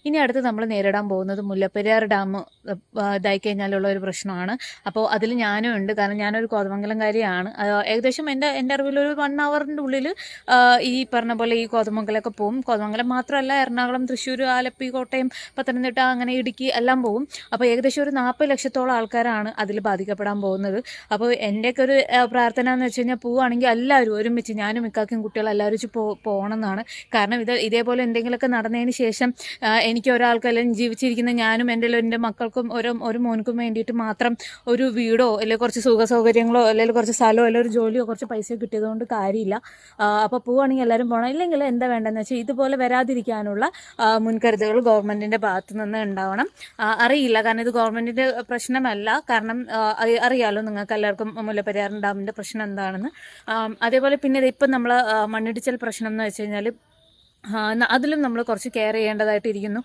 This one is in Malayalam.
ഇനി അടുത്ത് നമ്മൾ നേരിടാൻ പോകുന്നത് മുല്ലപ്പെരിയാർ ഡാം ഇതായി കഴിഞ്ഞാലുള്ള ഒരു പ്രശ്നമാണ്. അപ്പോൾ അതിൽ ഞാനും ഉണ്ട്. കാരണം ഞാനൊരു കോതമംഗലംകാരിയാണ്. ഏകദേശം എൻ്റെ അറിവിലൊരു 1 അവറിൻ്റെ ഉള്ളിൽ ഈ പറഞ്ഞ പോലെ ഈ കോതമംഗലമൊക്കെ പോകും. കോതമംഗലം മാത്രമല്ല, എറണാകുളം, തൃശ്ശൂർ, ആലപ്പി, കോട്ടയം, പത്തനംതിട്ട, അങ്ങനെ ഇടുക്കി എല്ലാം പോകും. അപ്പോൾ ഏകദേശം ഒരു 40 ലക്ഷത്തോളം ആൾക്കാരാണ് അതിൽ ബാധിക്കപ്പെടാൻ പോകുന്നത്. അപ്പോൾ എൻ്റെയൊക്കെ ഒരു പ്രാർത്ഥന എന്ന് വെച്ച് കഴിഞ്ഞാൽ, പോവുകയാണെങ്കിൽ എല്ലാവരും ഒരുമിച്ച്, ഞാനും ഇക്കാക്കും കുട്ടികളും എല്ലാവരും പോകണം എന്നാണ്. കാരണം ഇതേപോലെ എന്തെങ്കിലുമൊക്കെ നടന്നതിന് ശേഷം എനിക്ക് ഒരാൾക്ക്, അല്ലെങ്കിൽ ജീവിച്ചിരിക്കുന്ന ഞാനും എൻ്റെ മക്കൾക്കും ഒരു മോൻക്കും വേണ്ടിയിട്ട് മാത്രം ഒരു വീടോ അല്ലെങ്കിൽ കുറച്ച് സുഖ സൗകര്യങ്ങളോ അല്ലെങ്കിൽ കുറച്ച് സ്ഥലമോ അല്ലെങ്കിൽ ഒരു ജോലിയോ കുറച്ച് പൈസയോ കിട്ടിയതുകൊണ്ട് കാര്യമില്ല. അപ്പോൾ പോവുകയാണെങ്കിൽ എല്ലാവരും പോകണം. ഇല്ലെങ്കിൽ എന്താ വേണ്ടതെന്ന് വെച്ചാൽ ഇതുപോലെ വരാതിരിക്കാനുള്ള മുൻകരുതലുകൾ ഗവൺമെൻറ്റിൻ്റെ ഭാഗത്തു നിന്ന് ഉണ്ടാവണം. അറിയില്ല, കാരണം ഇത് ഗവൺമെൻറ്റിൻ്റെ പ്രശ്നമല്ല. കാരണം അറിയാമല്ലോ നിങ്ങൾക്ക് എല്ലാവർക്കും മുല്ലപ്പെരിയാർ ഡാമിൻ്റെ പ്രശ്നം എന്താണെന്ന്. അതേപോലെ പിന്നെ ഇപ്പം നമ്മൾ മണ്ണിടിച്ചിൽ പ്രശ്നം എന്ന് വെച്ച് കഴിഞ്ഞാൽ അതിലും നമ്മൾ കുറച്ച് കെയർ ചെയ്യേണ്ടതായിട്ടിരിക്കുന്നു.